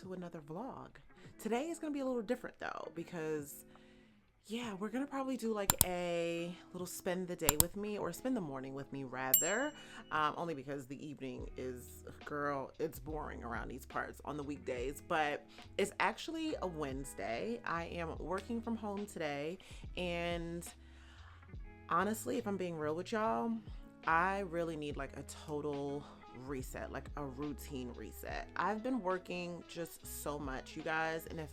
to another vlog. Today is going to be a little different though, because yeah, we're going to probably do like a little spend the day with me, or spend the morning with me rather, only because the evening is, girl, it's boring around these parts on the weekdays, but it's actually a Wednesday. I am working from home today, and honestly, if I'm being real with y'all, I really need like a total reset, like a routine reset. I've been working just so much, you guys, and if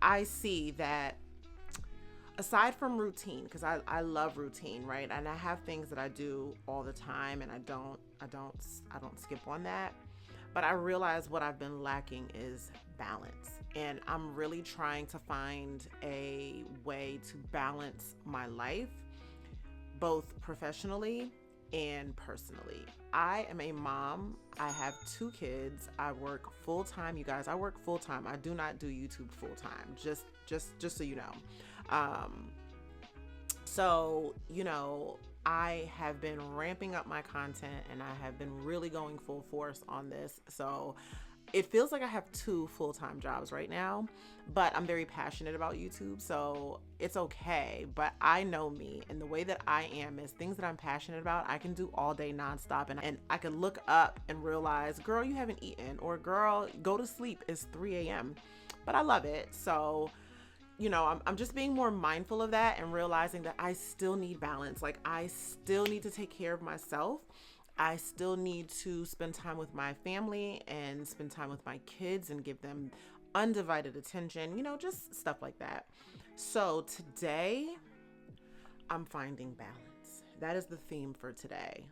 I see that aside from routine, because I love routine, right? And I have things that I do all the time, and I don't skip on that. But I realize what I've been lacking is balance. And I'm really trying to find a way to balance my life, both professionally and personally. I am a mom. I have 2 kids. I work full time, you guys. I work full time. I do not do YouTube full time. Just so you know. So, you know, I have been ramping up my content, and I have been really going full force on this. So it feels like I have 2 full-time jobs right now, but I'm very passionate about YouTube, so it's okay. But I know me, and the way that I am is things that I'm passionate about, I can do all day nonstop, and I can look up and realize, girl, you haven't eaten, or girl, go to sleep, it's 3 a.m. But I love it. So, you know, I'm just being more mindful of that and realizing that I still need balance. Like, I still need to take care of myself. I still need to spend time with my family and spend time with my kids and give them undivided attention, you know, just stuff like that. So today, I'm finding balance. That is the theme for today.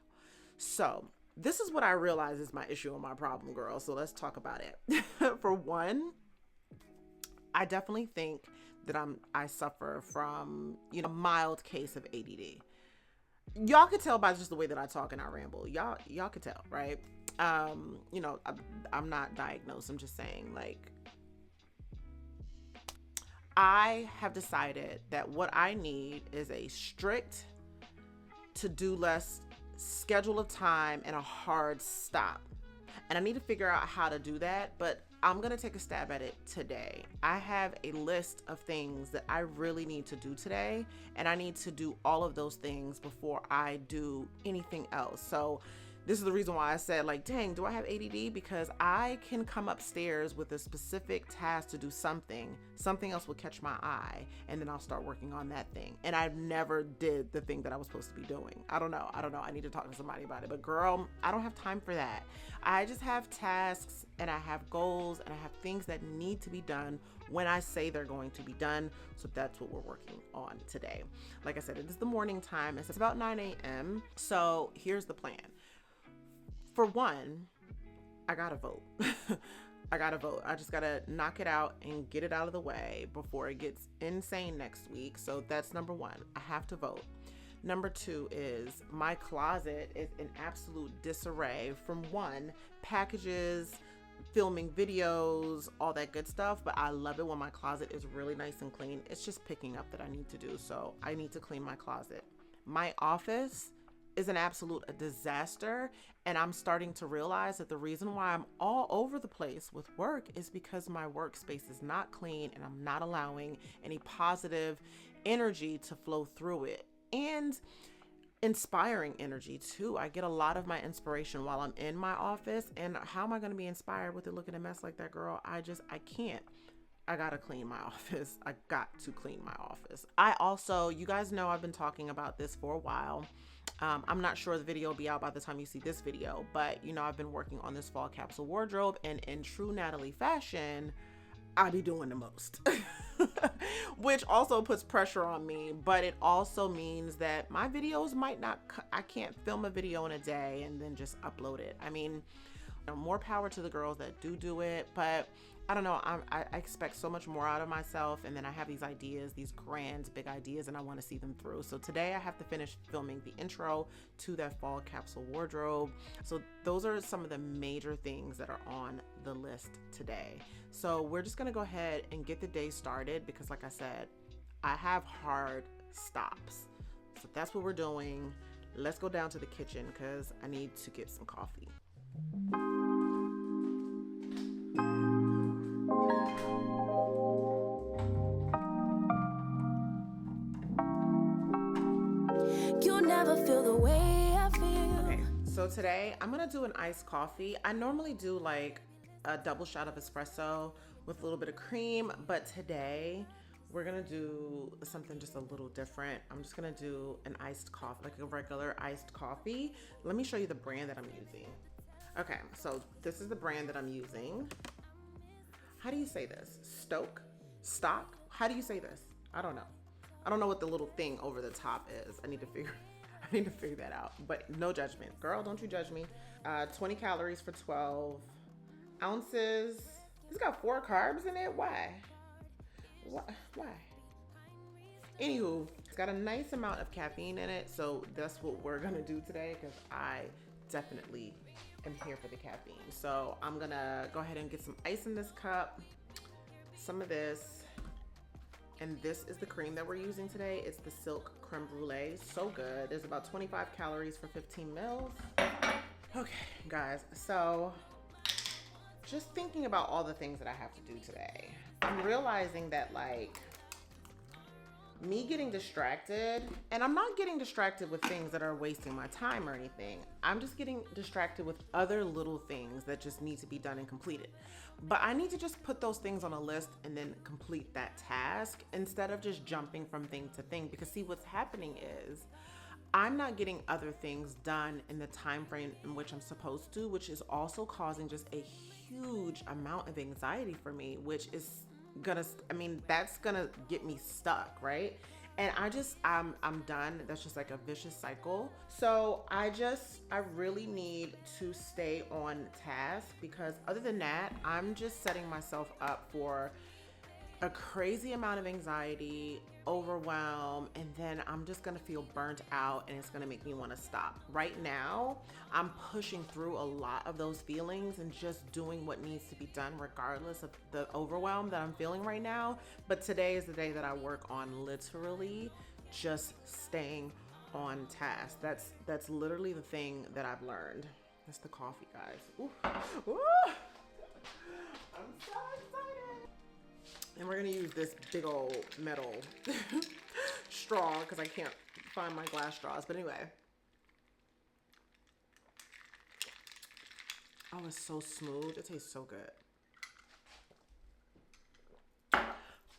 So this is what I realize is my issue and my problem, girl. So let's talk about it. For one, I definitely think that I suffer from, you know, a mild case of ADD. Y'all could tell by just the way that I talk and I ramble. Y'all could tell, right? You know, I'm not diagnosed. I'm just saying, like, I have decided that what I need is a strict to-do list, schedule of time, and a hard stop. And I need to figure out how to do that, but I'm going to take a stab at it today. I have a list of things that I really need to do today, and I need to do all of those things before I do anything else. So this is the reason why I said, like, dang, do I have ADD? Because I can come upstairs with a specific task to do something else will catch my eye, and then I'll start working on that thing. And I never did the thing that I was supposed to be doing. I don't know. I need to talk to somebody about it. But girl, I don't have time for that. I just have tasks, and I have goals, and I have things that need to be done when I say they're going to be done. So that's what we're working on today. Like I said, it is the morning time. It's about 9 a.m. So here's the plan. For one, I gotta vote. I just gotta knock it out and get it out of the way before it gets insane next week. So that's number one. I have to vote. Number 2 is my closet is in absolute disarray from one, packages, filming videos, all that good stuff. But I love it when my closet is really nice and clean. It's just picking up that I need to do. So I need to clean my closet. My office is an absolute disaster, and I'm starting to realize that the reason why I'm all over the place with work is because my workspace is not clean, and I'm not allowing any positive energy to flow through it, and inspiring energy too. I get a lot of my inspiration while I'm in my office, and how am I going to be inspired with it looking a mess like that, girl? I can't. I gotta clean my office. I got to clean my office. I also, you guys know I've been talking about this for a while. I'm not sure the video will be out by the time you see this video, but you know, I've been working on this fall capsule wardrobe, and in true Natalie fashion, I be doing the most, which also puts pressure on me, but it also means that my videos might not, I can't film a video in a day and then just upload it. I mean, more power to the girls that do it, but I don't know, I expect so much more out of myself, and then I have these ideas, these grand big ideas, and I want to see them through. So today I have to finish filming the intro to that fall capsule wardrobe. So those are some of the major things that are on the list today. So we're just gonna go ahead and get the day started, because like I said, I have hard stops. So that's what we're doing. Let's go down to the kitchen because I need to get some coffee. You'll never feel the way I feel. Okay, so today I'm gonna do an iced coffee. I normally do like a double shot of espresso with a little bit of cream, but today we're gonna do something just a little different. I'm just gonna do an iced coffee, like a regular iced coffee. Let me show you the brand that I'm using. Okay, so this is the brand that I'm using. How do you say this? Stock? How do you say this? I don't know. I don't know what the little thing over the top is. I need to figure that out. But no judgment. Girl, don't you judge me. 20 calories for 12 ounces. It's got 4 carbs in it. Why? Anywho, it's got a nice amount of caffeine in it. So that's what we're gonna do today, because I definitely am here for the caffeine. So I'm gonna go ahead and get some ice in this cup, some of this, and this is the cream that we're using today. It's the Silk Creme Brulee. So good. There's about 25 calories for 15 mils. Okay, guys, so just thinking about all the things that I have to do today, I'm realizing that, like, me getting distracted, and I'm not getting distracted with things that are wasting my time or anything. I'm just getting distracted with other little things that just need to be done and completed. But I need to just put those things on a list and then complete that task instead of just jumping from thing to thing. Because see, what's happening is I'm not getting other things done in the time frame in which I'm supposed to, which is also causing just a huge amount of anxiety for me, which is that's gonna get me stuck, right? And I'm done. That's just like a vicious cycle. So I really need to stay on task, because other than that, I'm just setting myself up for a crazy amount of anxiety, overwhelm, and then I'm just gonna feel burnt out, and it's gonna make me want to stop. Right now, I'm pushing through a lot of those feelings and just doing what needs to be done regardless of the overwhelm that I'm feeling right now. But today is the day that I work on literally just staying on task. That's literally the thing that I've learned. That's the coffee, guys. Ooh. Ooh. I'm so excited. And we're gonna use this big old metal straw because I can't find my glass straws. But anyway. Oh, it's so smooth. It tastes so good.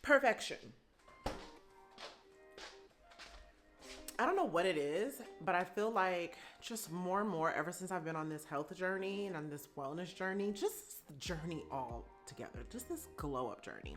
Perfection. I don't know what it is, but I feel like just more and more ever since I've been on this health journey and on this wellness journey, just the journey all together, just this glow up journey.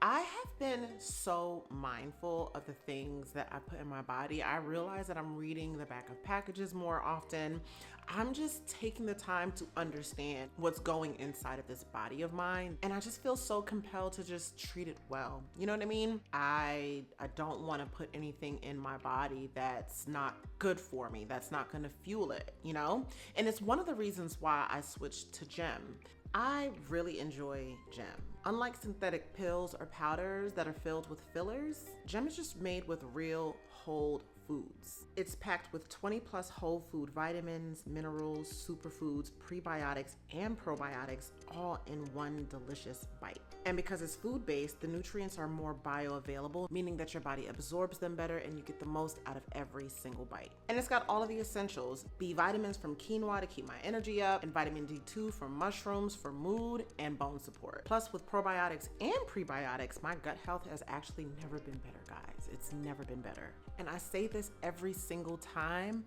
I have been so mindful of the things that I put in my body. I realize that I'm reading the back of packages more often. I'm just taking the time to understand what's going inside of this body of mine. And I just feel so compelled to just treat it well. You know what I mean? I don't want to put anything in my body that's not good for me, that's not going to fuel it, you know? And it's one of the reasons why I switched to Gem. I really enjoy Gem. Unlike synthetic pills or powders that are filled with fillers, Gem is just made with real whole foods. It's packed with 20 plus whole food vitamins, minerals, superfoods, prebiotics, and probiotics, all in one delicious bite. And because it's food-based, the nutrients are more bioavailable, meaning that your body absorbs them better and you get the most out of every single bite. And it's got all of the essentials: B vitamins from quinoa to keep my energy up, and vitamin D2 from mushrooms for mood and bone support. Plus, with probiotics and prebiotics, my gut health has actually never been better, guys. It's never been better. And I say this every single time.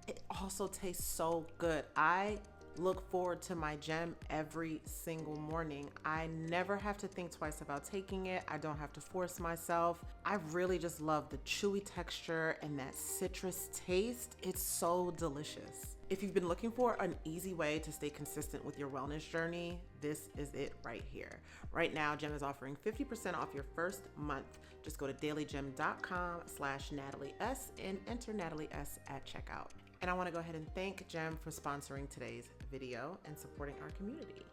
It also tastes so good. I look forward to my Gem every single morning. I never have to think twice about taking it. I don't have to force myself. I really just love the chewy texture and that citrus taste. It's so delicious. If you've been looking for an easy way to stay consistent with your wellness journey, this is it right here. Right now, Gem is offering 50% off your first month. Just go to dailygem.com/NatalieS and enter Natalie S at checkout. And I want to go ahead and thank Gem for sponsoring today's video and supporting our community.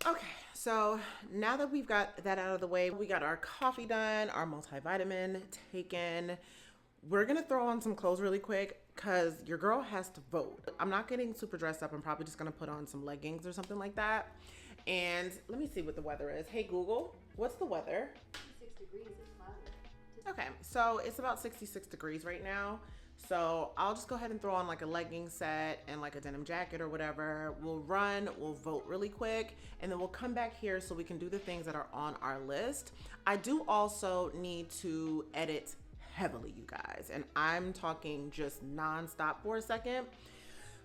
Okay, so now that we've got that out of the way, we got our coffee done, our multivitamin taken. We're gonna throw on some clothes really quick because your girl has to vote. I'm not getting super dressed up. I'm probably just gonna put on some leggings or something like that. And let me see what the weather is. Hey Google, what's the weather? 6 degrees, it's cloudy. Okay, so it's about 66 degrees right now. So I'll just go ahead and throw on like a legging set and like a denim jacket or whatever. We'll run, we'll vote really quick, and then we'll come back here so we can do the things that are on our list. I do also need to edit heavily, you guys, and I'm talking just nonstop for a second.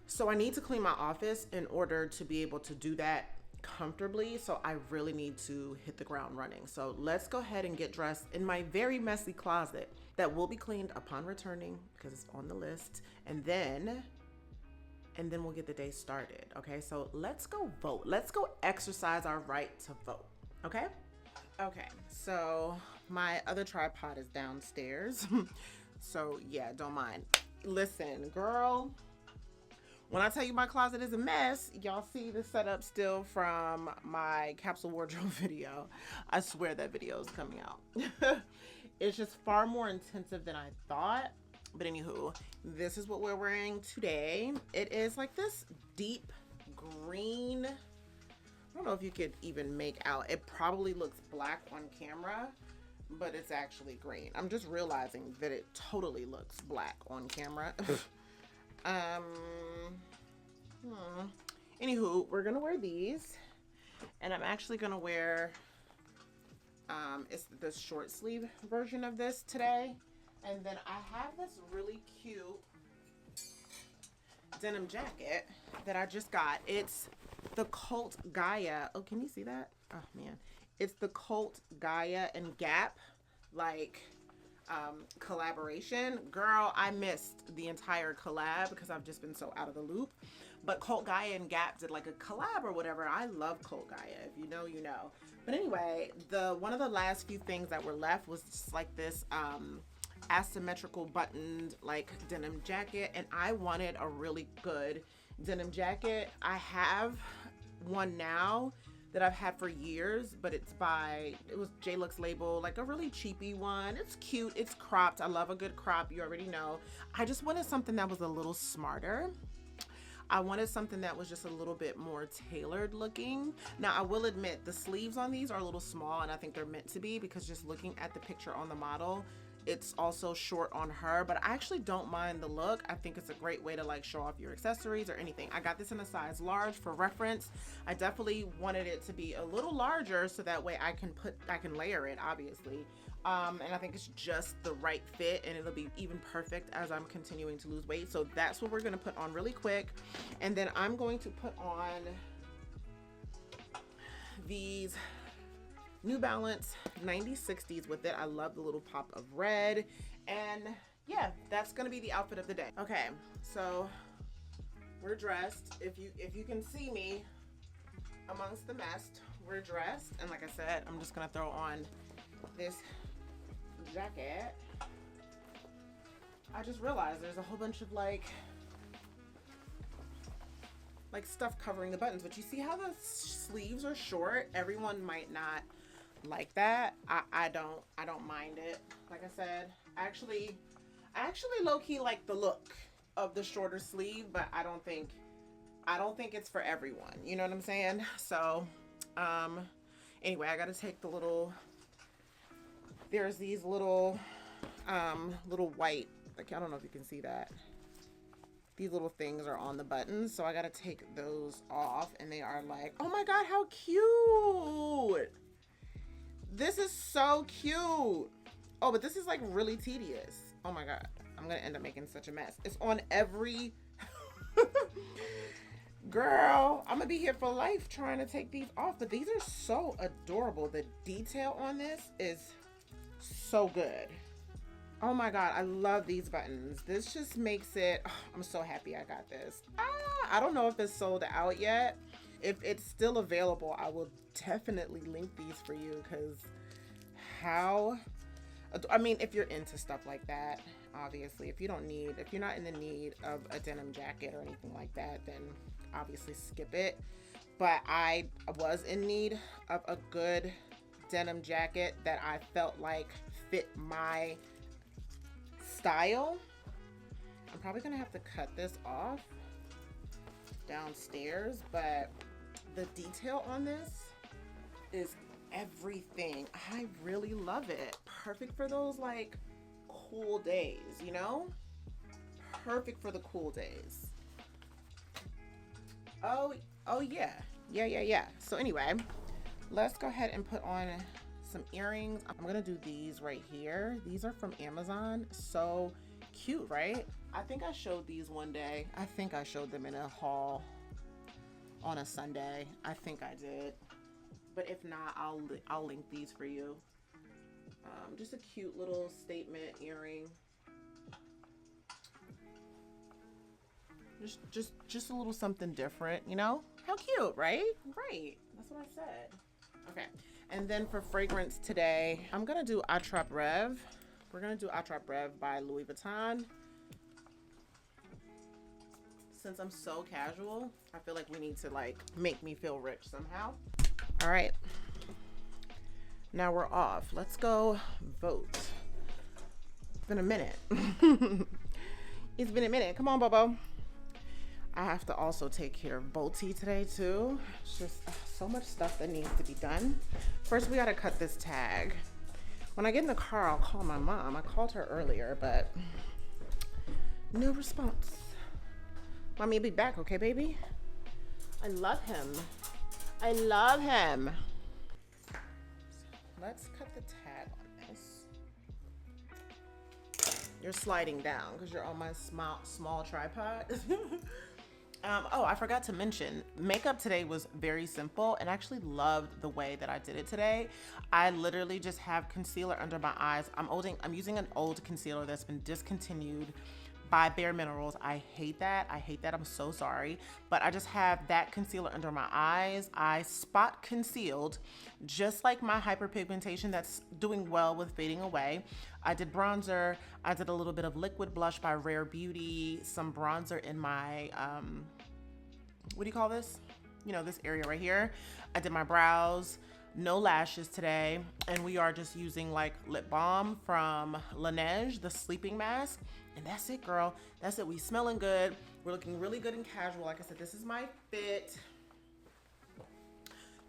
So I need to clean my office in order to be able to do that comfortably. So I really need to hit the ground running. So let's go ahead and get dressed in my very messy closet that will be cleaned upon returning because it's on the list. And then we'll get the day started. Okay, so let's go vote. Let's go exercise our right to vote. Okay? Okay, so my other tripod is downstairs. So yeah, don't mind. Listen, girl, when I tell you my closet is a mess, y'all see the setup still from my capsule wardrobe video. I swear that video is coming out. It's just far more intensive than I thought. But anywho, this is what we're wearing today. It is like this deep green. I don't know if you could even make out. It probably looks black on camera, but it's actually green. I'm just realizing that it totally looks black on camera. Anywho, we're gonna wear these, and I'm actually gonna wear it's the short sleeve version of this today. And then I have this really cute denim jacket that I just got. It's the Cult Gaia. Oh, can you see that? Oh man, it's the Cult Gaia and Gap collaboration. Girl, I missed the entire collab because I've just been so out of the loop. But Cult Gaia and Gap did like a collab or whatever. I love Cult Gaia. If you know, you know. But anyway, one of the last few things that were left was just like this asymmetrical buttoned like denim jacket, and I wanted a really good denim jacket. I have one now that I've had for years, but it was JLux label, like a really cheapy one. It's cute, it's cropped. I love a good crop, you already know. I just wanted something that was a little smarter. I wanted something that was just a little bit more tailored looking. Now, I will admit the sleeves on these are a little small, and I think they're meant to be because just looking at the picture on the model, it's also short on her, but I actually don't mind the look. I think it's a great way to like show off your accessories or anything. I got this in a size large for reference. I definitely wanted it to be a little larger so that way I can layer it, obviously. And I think it's just the right fit, and it'll be even perfect as I'm continuing to lose weight. So that's what we're gonna put on really quick. And then I'm going to put on these New Balance 9060s with it. I love the little pop of red. And yeah, that's gonna be the outfit of the day. Okay, so we're dressed. If you can see me amongst the mess, we're dressed. And like I said, I'm just gonna throw on this jacket. I just realized there's a whole bunch of like stuff covering the buttons, but you see how the sleeves are short? Everyone might not like that. I don't mind it. Like I said, I actually low-key like the look of the shorter sleeve, but I don't think it's for everyone, you know what I'm saying? So anyway, I gotta take the little, there's these little white, like, I don't know if you can see that, these little things are on the buttons, so I gotta take those off, and they are like, oh my god, how cute! This is so cute. Oh, but this is like really tedious. Oh my god, I'm gonna end up making such a mess. It's on every girl, I'm gonna be here for life trying to take these off, but these are so adorable. The detail on this is so good. Oh my god, I love these buttons. This just makes it, oh, I'm so happy I got this. I don't know if it's sold out yet. If it's still available, I will definitely link these for you, because I mean, if you're into stuff like that, obviously, if you're not in the need of a denim jacket or anything like that, then obviously skip it. But I was in need of a good denim jacket that I felt like fit my style. I'm probably gonna have to cut this off downstairs, but the detail on this is everything. I really love it. Perfect for those like cool days, you know? Perfect for the cool days. Oh yeah. Yeah. So anyway, let's go ahead and put on some earrings. I'm gonna do these right here. These are from Amazon. So cute, right? I think I showed these one day. I think I showed them in a haul on a Sunday. I think I did. But if not, I'll link these for you. Just a cute little statement earring. Just a little something different, you know? How cute, right? Right. That's what I said. Okay. And then for fragrance today, I'm gonna do Attrape Rêve. We're gonna do Attrape Rêve by Louis Vuitton. Since I'm so casual, I feel like we need to like make me feel rich somehow. All right. Now we're off. Let's go vote. It's been a minute. It's been a minute. Come on, Bobo. I have to also take care of Bolty today too. It's just so much stuff that needs to be done. First, we gotta cut this tag. When I get in the car, I'll call my mom. I called her earlier, but no response. Mommy will be back, okay, baby? I love him. I love him. Let's cut the tag on this. You're sliding down because you're on my small tripod. Oh, I forgot to mention, makeup today was very simple and I actually loved the way that I did it today. I literally just have concealer under my eyes. I'm using an old concealer that's been discontinued by Bare Minerals. I hate that. I'm so sorry. But I just have that concealer under my eyes. I spot concealed, just like my hyperpigmentation that's doing well with fading away. I did bronzer. I did a little bit of liquid blush by Rare Beauty, some bronzer in my, what do you call this? You know, this area right here. I did my brows. No lashes today, and we are just using like lip balm from Laneige, the sleeping mask, and that's it, girl. That's it. We smelling good. We're looking really good and casual. Like I said, this is my fit.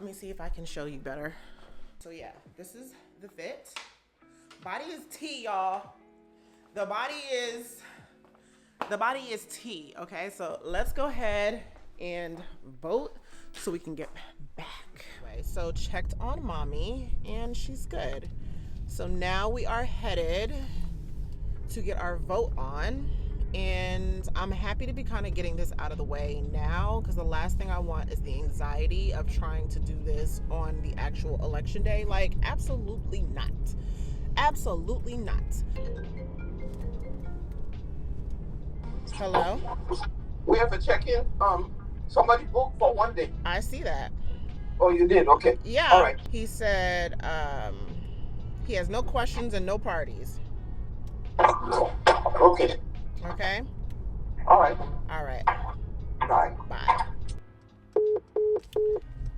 Let me see if I can show you better. So yeah, this is the fit. Body is tea, y'all. The body is tea. Okay, so let's go ahead and vote so we can get back. So checked on mommy and she's good. So now we are headed to get our vote on, and I'm happy to be kind of getting this out of the way now, because the last thing I want is the anxiety of trying to do this on the actual election day. Like, absolutely not. Absolutely not. Hello? We have to check in. Somebody booked for one day. I see that. Oh, you did? Okay. Yeah. All right. He said he has no questions and no parties. Okay. Okay? All right. All right. Bye. Bye.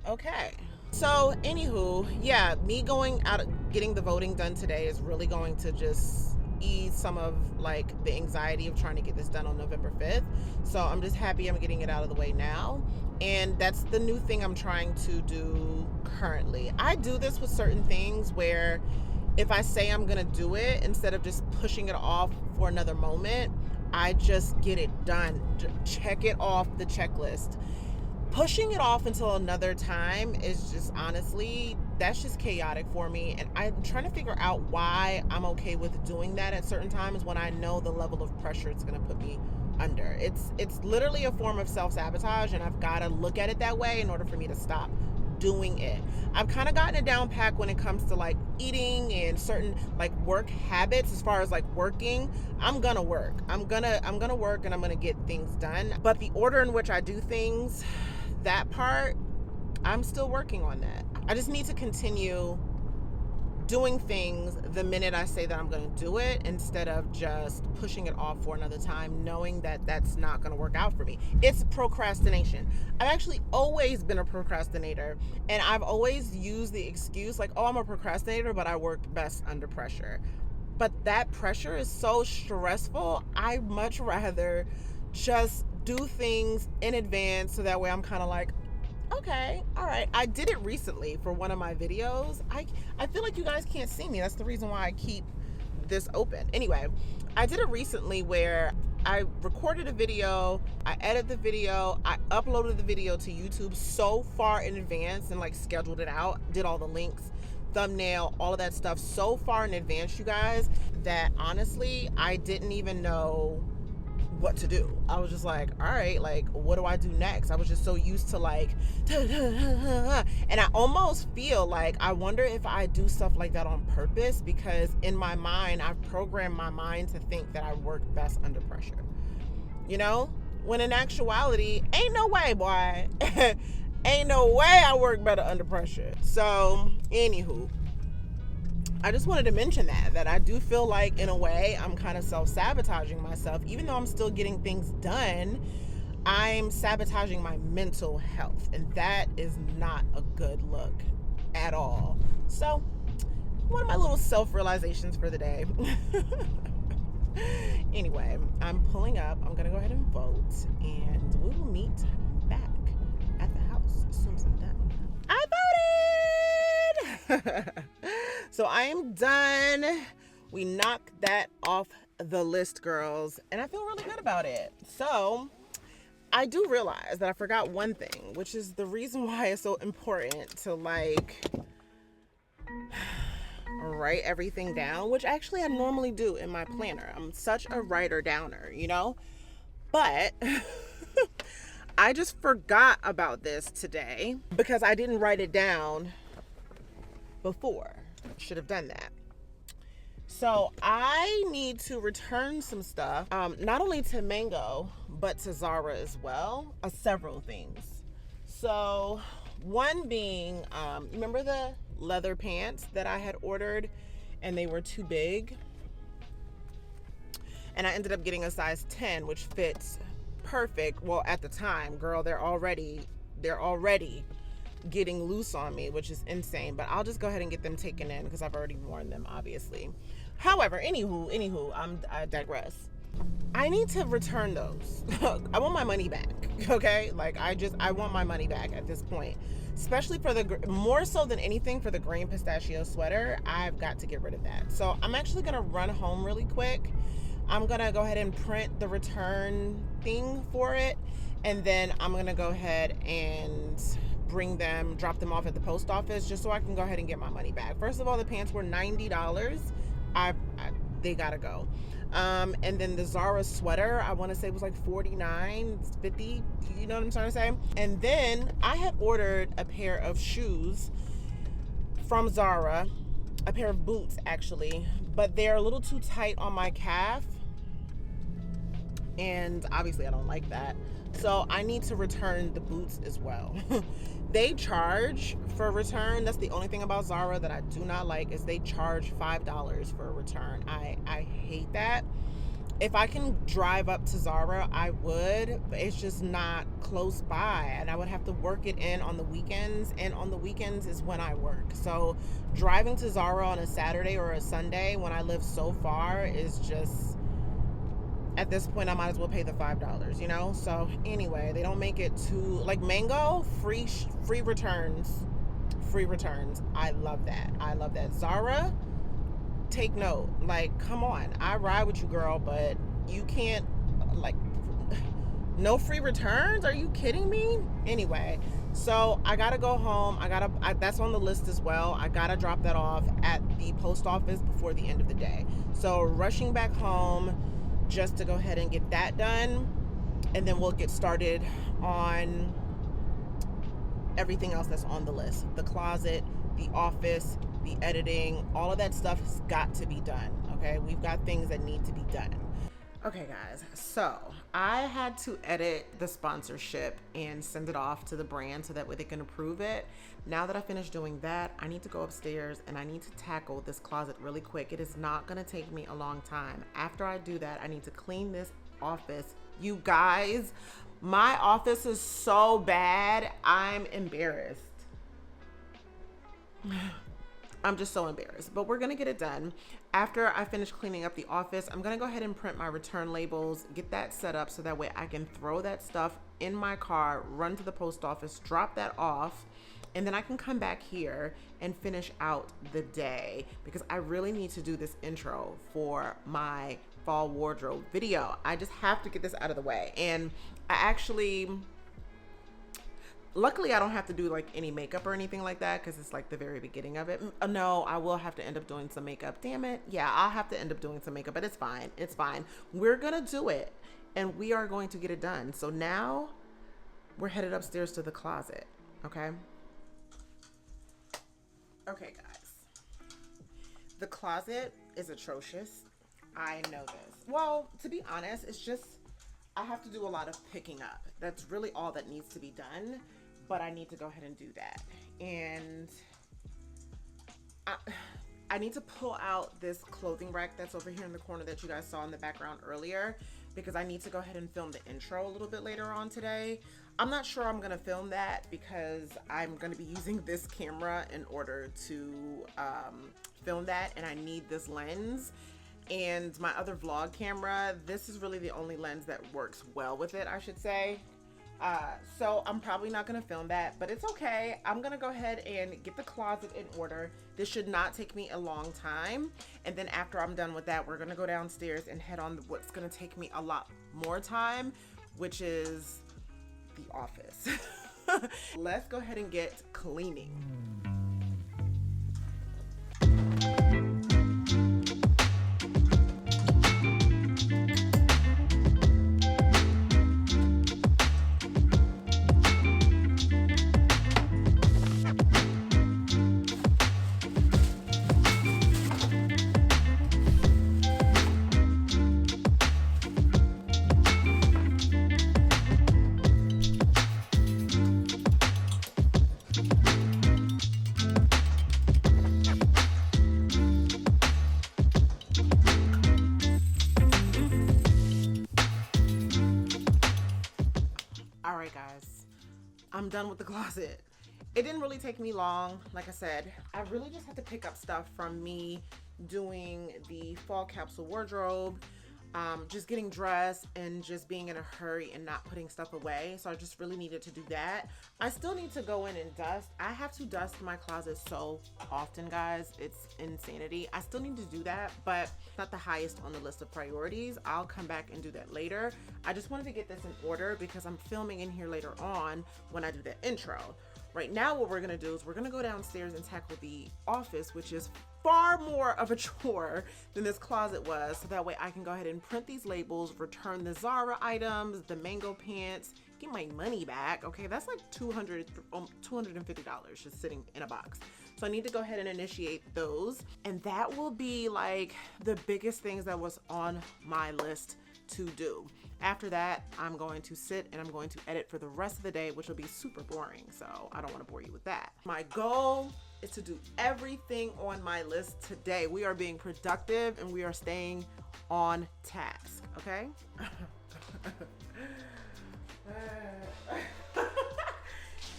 Okay. So, anywho, yeah, me going out, getting the voting done today is really going to just ease some of like the anxiety of trying to get this done on November 5th. So I'm just happy I'm getting it out of the way now. And that's the new thing I'm trying to do currently. I do this with certain things where if I say I'm gonna do it, instead of just pushing it off for another moment, I just get it done. Check it off the checklist. Pushing it off until another time is just, honestly, that's just chaotic for me. And I'm trying to figure out why I'm okay with doing that at certain times when I know the level of pressure it's gonna put me under. It's literally a form of self-sabotage, and I've gotta look at it that way in order for me to stop doing it. I've kind of gotten it down pat when it comes to like eating and certain like work habits. As far as like working, I'm gonna work. I'm gonna work and I'm gonna get things done. But the order in which I do things, that part, I'm still working on that. I just need to continue doing things the minute I say that I'm going to do it, instead of just pushing it off for another time, knowing that that's not going to work out for me. It's procrastination. I've actually always been a procrastinator, and I've always used the excuse like, oh, I'm a procrastinator, but I work best under pressure. But that pressure is so stressful. I much rather just do things in advance, so that way I'm kind of like okay, all right. I did it recently for one of my videos. I feel like you guys can't see me. That's the reason why I keep this open. Anyway, I did it recently where I recorded a video, I edited the video, I uploaded the video to YouTube so far in advance and like scheduled it out, did all the links, thumbnail, all of that stuff so far in advance, you guys, that honestly, I didn't even know what to do. I was just like, all right, like, what do I do next? I was just so used to like, and I almost feel like, I wonder if I do stuff like that on purpose, because in my mind, I've programmed my mind to think that I work best under pressure, you know, when in actuality, ain't no way, boy. Ain't no way I work better under pressure. So, anywho, I just wanted to mention that I do feel like, in a way, I'm kind of self-sabotaging myself. Even though I'm still getting things done, I'm sabotaging my mental health. And that is not a good look at all. So, one of my little self-realizations for the day. Anyway, I'm pulling up. I'm going to go ahead and vote. And we will meet back at the house as soon as I'm done. I voted! So I am done. We knocked that off the list, girls, and I feel really good about it. So I do realize that I forgot one thing, which is the reason why it's so important to like write everything down, which actually I normally do in my planner. I'm such a writer downer, you know, but I just forgot about this today because I didn't write it down before. Should have done that. So I need to return some stuff, not only to Mango, but to Zara as well, several things. So one being, remember the leather pants that I had ordered and they were too big? And I ended up getting a size 10, which fits perfect. Well, at the time, girl, they're already getting loose on me, which is insane, but I'll just go ahead and get them taken in because I've already worn them, obviously. However, anywho, I digress. I need to return those. I want my money back, okay? Like, I want my money back at this point, especially for more so than anything for the green pistachio sweater. I've got to get rid of that. So I'm actually gonna run home really quick. I'm gonna go ahead and print the return thing for it, and then I'm gonna go ahead and drop them off at the post office just so I can go ahead and get my money back. First of all, the pants were $90. They gotta go. And then the Zara sweater, I want to say was like $49, $50, you know what I'm trying to say? And then I had ordered a pair of shoes from Zara, a pair of boots actually, but they're a little too tight on my calf. And obviously I don't like that. So I need to return the boots as well. They charge for a return. That's the only thing about Zara that I do not like, is they charge $5 for a return. I hate that. If I can drive up to Zara, I would, but it's just not close by, and I would have to work it in on the weekends, and on the weekends is when I work. So driving to Zara on a Saturday or a Sunday when I live so far is just, at this point, I might as well pay the $5, you know? So anyway, they don't make it too, like Mango, free returns. I love that. Zara, take note. Like, come on. I ride with you, girl, but you can't, like, no free returns? Are you kidding me? Anyway, so I gotta go home. That's on the list as well. I gotta drop that off at the post office before the end of the day. So rushing back home just to go ahead and get that done, and then we'll get started on everything else that's on the list. The closet, the office, the editing, all of that stuff has got to be done, okay? We've got things that need to be done. Okay, guys, so I had to edit the sponsorship and send it off to the brand so that way they can approve it. Now that I finished doing that, I need to go upstairs and I need to tackle this closet really quick. It is not gonna take me a long time. After I do that, I need to clean this office. You guys, my office is so bad, I'm embarrassed. I'm just so embarrassed, but we're gonna get it done. After I finish cleaning up the office, I'm gonna go ahead and print my return labels, get that set up so that way I can throw that stuff in my car, run to the post office, drop that off, and then I can come back here and finish out the day because I really need to do this intro for my fall wardrobe video. I just have to get this out of the way. And I actually, luckily I don't have to do like any makeup or anything like that because it's like the very beginning of it. No, I will have to end up doing some makeup. Damn it. Yeah, I'll have to end up doing some makeup, but it's fine. It's fine. We're gonna do it and we are going to get it done. So now we're headed upstairs to the closet, okay? Okay, guys. The closet is atrocious. I know this. Well, to be honest, it's just, I have to do a lot of picking up. That's really all that needs to be done, but I need to go ahead and do that. And I need to pull out this clothing rack that's over here in the corner that you guys saw in the background earlier because I need to go ahead and film the intro a little bit later on today. I'm not sure I'm gonna film that because I'm gonna be using this camera in order to film that, and I need this lens. And my other vlog camera, this is really the only lens that works well with it, I should say. So I'm probably not gonna film that, but it's okay. I'm gonna go ahead and get the closet in order. This should not take me a long time. And then after I'm done with that, we're gonna go downstairs and head on to what's gonna take me a lot more time, which is the office. Let's go ahead and get cleaning. All right, guys, I'm done with the closet. It didn't really take me long. Like I said, I really just had to pick up stuff from me doing the fall capsule wardrobe, just getting dressed and just being in a hurry and not putting stuff away. So I just really needed to do that. I still need to go in and dust. I have to dust my closet so often, guys. It's insanity. I still need to do that, but it's not the highest on the list of priorities. I'll come back and do that later. I just wanted to get this in order because I'm filming in here later on when I do the intro. Right now, what we're gonna do is we're gonna go downstairs and tackle the office, which is far more of a chore than this closet was. So that way I can go ahead and print these labels, return the Zara items, the mango pants, get my money back. Okay, that's like $250 just sitting in a box. So I need to go ahead and initiate those. And that will be like the biggest things that was on my list to do. After that, I'm going to sit and I'm going to edit for the rest of the day, which will be super boring. So I don't want to bore you with that. My goal is to do everything on my list today. We are being productive and we are staying on task, okay?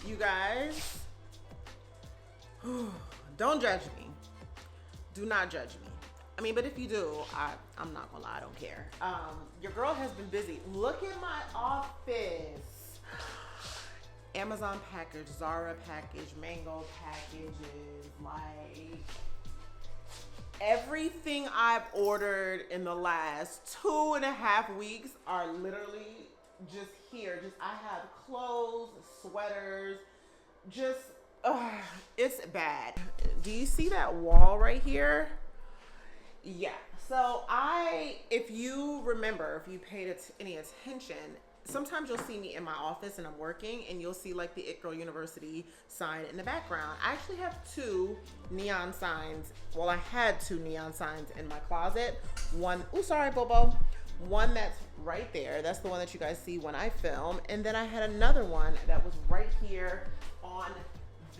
You guys, don't judge me. Do not judge me. I mean, but if you do, I'm not gonna lie, I don't care. Your girl has been busy. Look at my office. Amazon package, Zara package, Mango packages, like everything I've ordered in the last 2.5 weeks are literally just here. Just I have clothes, sweaters, just it's bad. Do you see that wall right here? Yeah. So if you remember, if you paid any attention, sometimes you'll see me in my office and I'm working and you'll see like the It Girl University sign in the background. I actually have 2 neon signs. Well, I had 2 neon signs in my closet. One, oh, sorry, Bobo. One that's right there. That's the one that you guys see when I film. And then I had another one that was right here on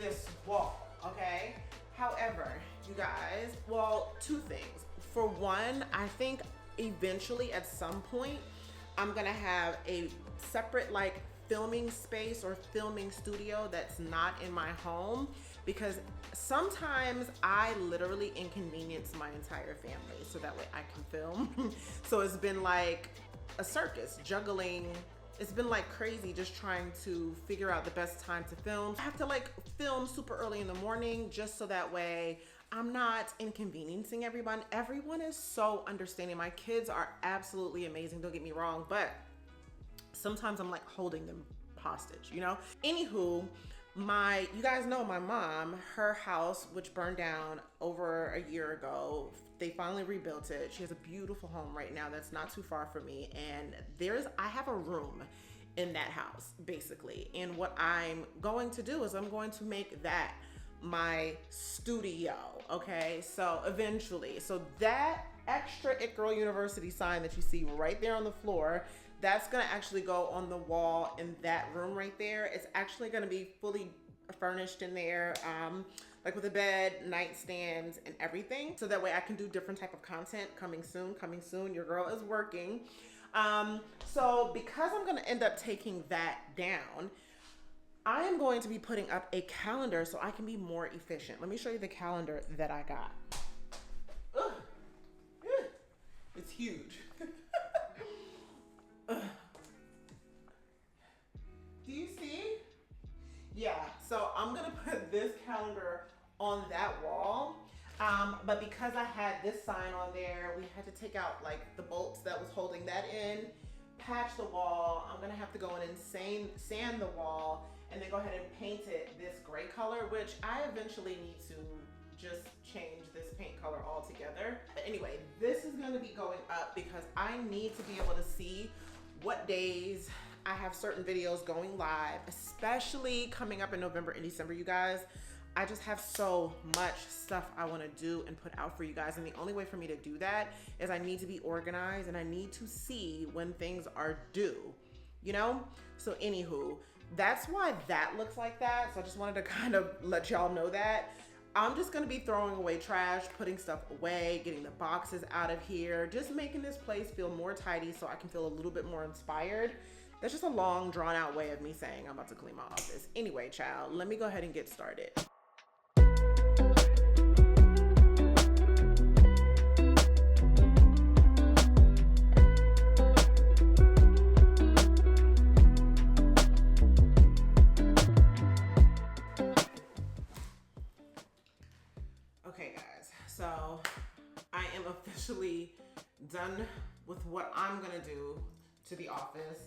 this wall, okay? However, you guys, well, 2 things. For one, I think eventually at some point, I'm gonna have a separate like filming space or filming studio that's not in my home because sometimes I literally inconvenience my entire family so that way I can film. So it's been like a circus, juggling. It's been like crazy just trying to figure out the best time to film. I have to like film super early in the morning just so that way I'm not inconveniencing everyone. Everyone is so understanding. My kids are absolutely amazing, don't get me wrong, but sometimes I'm like holding them hostage, you know? Anywho, you guys know my mom, her house, which burned down over a year ago, they finally rebuilt it. She has a beautiful home right now that's not too far from me. And I have a room in that house, basically. And what I'm going to do is I'm going to make that my studio, okay? So eventually, so that extra It Girl University sign that you see right there on the floor, that's gonna actually go on the wall in that room right there. It's actually gonna be fully furnished in there, like with a bed, nightstands, and everything. So that way I can do different type of content coming soon. Your girl is working. So because I'm gonna end up taking that down, I am going to be putting up a calendar so I can be more efficient. Let me show you the calendar that I got. Ugh. It's huge. Do you see? Yeah, so I'm gonna put this calendar on that wall. But because I had this sign on there, we had to take out like the bolts that was holding that in, patch the wall. I'm gonna have to go in and sand the wall, and then go ahead and paint it this gray color, which I eventually need to just change this paint color altogether. But anyway, this is gonna be going up because I need to be able to see what days I have certain videos going live, especially coming up in November and December, you guys. I just have so much stuff I wanna do and put out for you guys. And the only way for me to do that is I need to be organized and I need to see when things are due, you know? So anywho, that's why that looks like that. So I just wanted to kind of let y'all know that. I'm just gonna be throwing away trash, putting stuff away, getting the boxes out of here, just making this place feel more tidy so I can feel a little bit more inspired. That's just a long, drawn out way of me saying I'm about to clean my office. Anyway, child, let me go ahead and get started. Okay, guys, so I am officially done with what I'm gonna do to the office.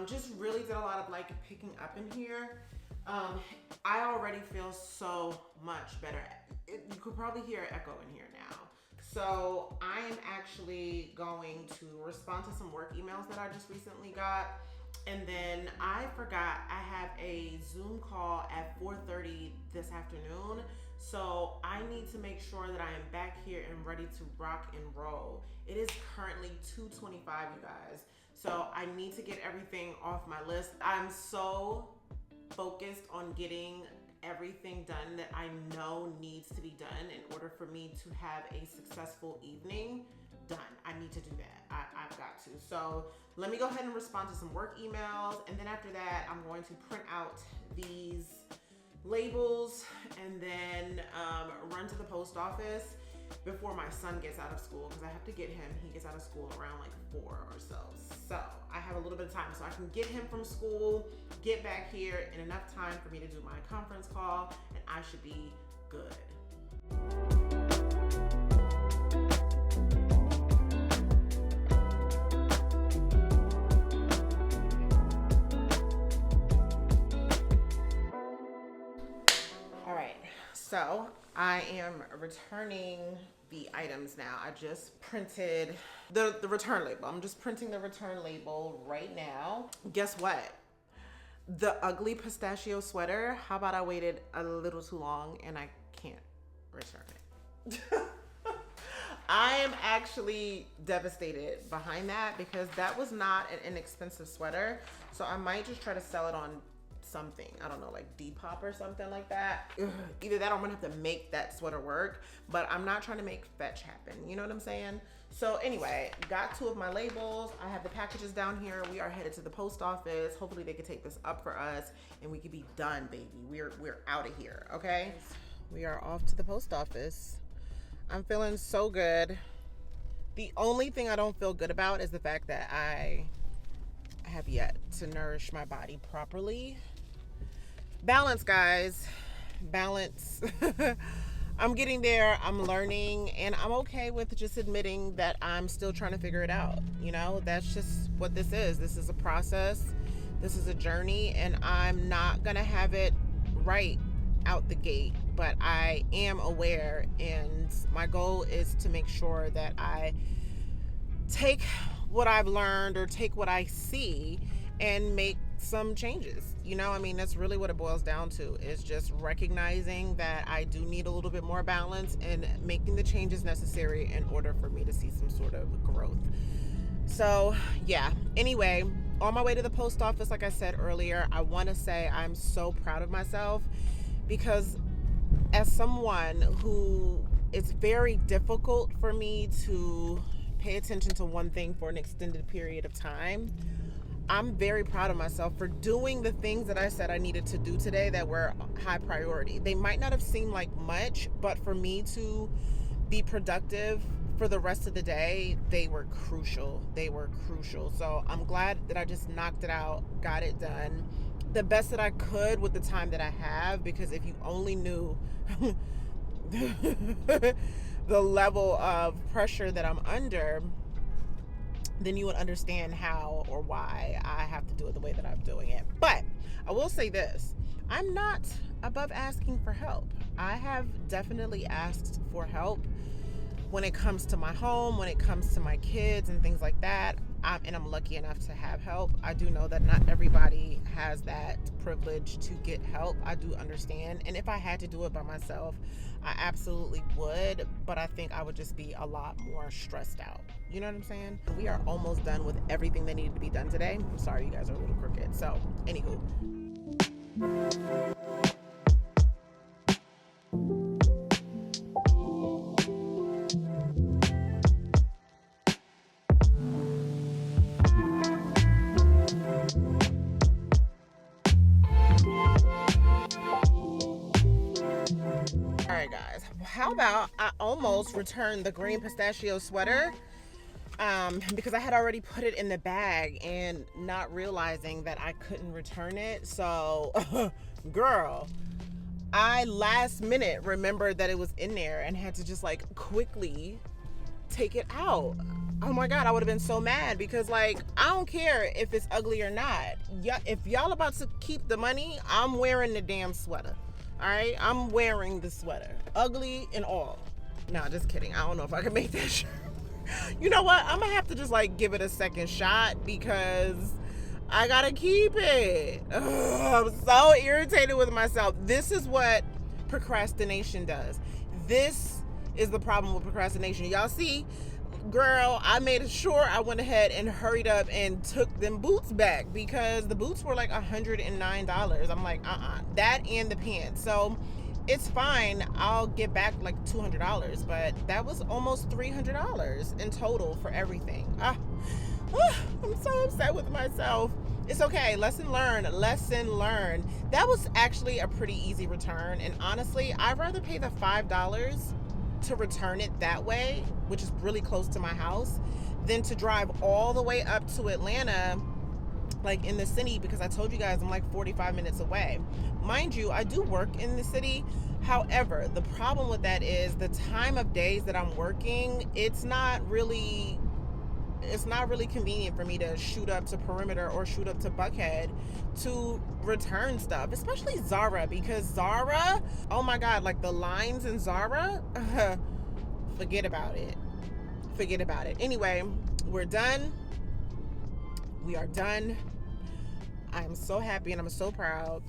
Just really did a lot of like picking up in here. I already feel so much better. You could probably hear an echo in here now. So I am actually going to respond to some work emails that I just recently got. And then I forgot I have a Zoom call at 4:30 this afternoon. So I need to make sure that I am back here and ready to rock and roll. It is currently 2:25, you guys. So I need to get everything off my list. I'm so focused on getting everything done that I know needs to be done in order for me to have a successful evening done. I need to do that. I've got to. So let me go ahead and respond to some work emails. And then after that, I'm going to print out these labels and then run to the post office before my son gets out of school, because I have to get him, he gets out of school around like 4 or so. So I have a little bit of time so I can get him from school, get back here in enough time for me to do my conference call, and I should be good. All right, so I am returning the items now. I just printed the return label. I'm just printing the return label right now. Guess what? The ugly pistachio sweater, how about I waited a little too long and I can't return it. I am actually devastated behind that because that was not an inexpensive sweater. So I might just try to sell it on something. I don't know, like Depop or something like that. Ugh. Either that or I'm gonna have to make that sweater work, but I'm not trying to make fetch happen. You know what I'm saying? So anyway, got 2 of my labels. I have the packages down here. We are headed to the post office. Hopefully they can take this up for us and we can be done, baby. We're out of here, okay? We are off to the post office. I'm feeling so good. The only thing I don't feel good about is the fact that I have yet to nourish my body properly. Balance, guys. Balance. I'm getting there. I'm learning, and I'm okay with just admitting that I'm still trying to figure it out. You know, that's just what this is. This is a process. This is a journey, and I'm not gonna have it right out the gate, but I am aware, and my goal is to make sure that I take what I've learned or take what I see and make some changes. You know, I mean, that's really what it boils down to, is just recognizing that I do need a little bit more balance and making the changes necessary in order for me to see some sort of growth. So yeah, anyway, on my way to the post office, like I said earlier, I want to say I'm so proud of myself, because as someone who, it's very difficult for me to pay attention to one thing for an extended period of time, I'm very proud of myself for doing the things that I said I needed to do today that were high priority. They might not have seemed like much, but for me to be productive for the rest of the day, they were crucial. They were crucial. So I'm glad that I just knocked it out, got it done the best that I could with the time that I have, because if you only knew the level of pressure that I'm under, then you would understand how or why I have to do it the way that I'm doing it. But I will say this, I'm not above asking for help. I have definitely asked for help when it comes to my home, when it comes to my kids and things like that. And I'm lucky enough to have help. I do know that not everybody has that privilege to get help. I do understand. And if I had to do it by myself, I absolutely would. But I think I would just be a lot more stressed out. You know what I'm saying? We are almost done with everything that needed to be done today. I'm sorry, you guys are a little crooked. So, anywho. Alright guys, how about I almost returned the green pistachio sweater because I had already put it in the bag and not realizing that I couldn't return it. So girl, I last minute remembered that it was in there and had to just like quickly take it out. Oh my god, I would have been so mad, because like, I don't care if it's ugly or not. If y'all about to keep the money, I'm wearing the damn sweater. All right, I'm wearing the sweater, ugly and all. Nah, just kidding. I don't know if I can make that shirt. You know what? I'm gonna have to just like give it a second shot, because I gotta keep it. Ugh, I'm so irritated with myself. This is what procrastination does. This is the problem with procrastination. Y'all see, girl, I made sure I went ahead and hurried up and took them boots back, because the boots were like $109. I'm like, that and the pants. So it's fine. I'll get back like $200, but that was almost $300 in total for everything. I'm so upset with myself. It's okay. Lesson learned. Lesson learned. That was actually a pretty easy return. And honestly, I'd rather pay the $5 to return it that way, which is really close to my house, than to drive all the way up to Atlanta, like in the city, because I told you guys I'm like 45 minutes away. Mind you, I do work in the city. However, the problem with that is the time of days that I'm working, it's not really convenient for me to shoot up to Perimeter or shoot up to Buckhead to return stuff, especially Zara, because Zara, oh my god, like the lines in Zara, forget about it. Anyway, we're done. We are done. I'm so happy and I'm so proud.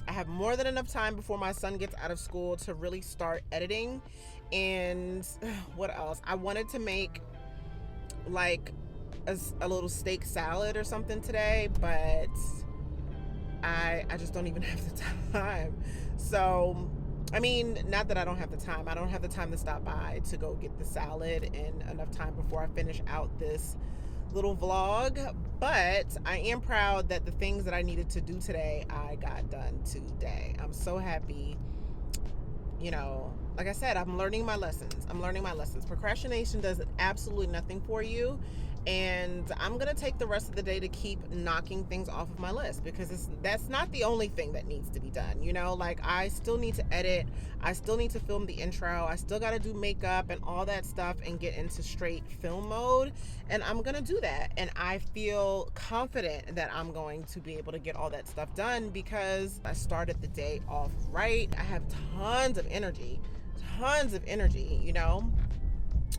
I have more than enough time before my son gets out of school to really start editing. And what else? I wanted to make like a little steak salad or something today, but I just don't even have the time. So, I mean, not that I don't have the time. I don't have the time to stop by to go get the salad in enough time before I finish out this little vlog, but I am proud that the things that I needed to do today, I got done today. I'm so happy. You know, like I said, I'm learning my lessons. Procrastination does absolutely nothing for you. And I'm going to take the rest of the day to keep knocking things off of my list, because that's not the only thing that needs to be done. You know, like I still need to edit. I still need to film the intro. I still got to do makeup and all that stuff and get into straight film mode. And I'm going to do that. And I feel confident that I'm going to be able to get all that stuff done because I started the day off right. I have tons of energy, you know,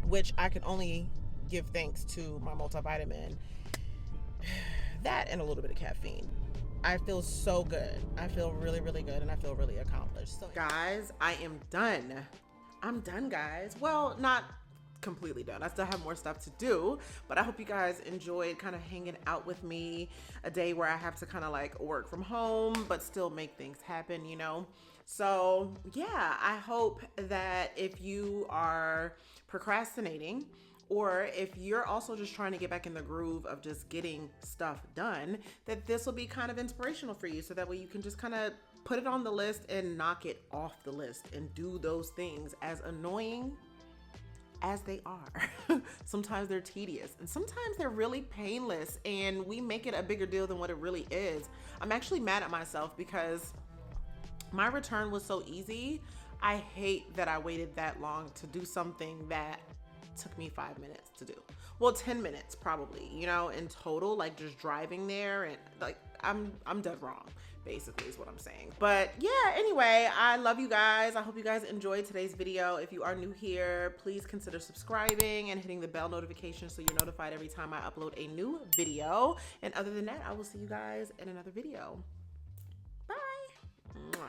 which I can only give thanks to my multivitamin, that and a little bit of caffeine. I feel so good. I feel really, really good, and I feel really accomplished. So guys, I am done. I'm done, guys. Well, not completely done. I still have more stuff to do, but I hope you guys enjoyed kind of hanging out with me a day where I have to kind of like work from home but still make things happen, you know. So yeah, I hope that if you are procrastinating, or if you're also just trying to get back in the groove of just getting stuff done, that this will be kind of inspirational for you, so that way you can just kind of put it on the list and knock it off the list and do those things, as annoying as they are. Sometimes they're tedious and sometimes they're really painless, and we make it a bigger deal than what it really is. I'm actually mad at myself because my return was so easy. I hate that I waited that long to do something that took me 5 minutes to do. Well, 10 minutes probably, you know, in total, like just driving there, and like I'm dead wrong, basically is what I'm saying. But yeah, anyway, I love you guys. I hope you guys enjoyed today's video. If you are new here, please consider subscribing and hitting the bell notification so you're notified every time I upload a new video. And other than that, I will see you guys in another video. Bye. Mwah.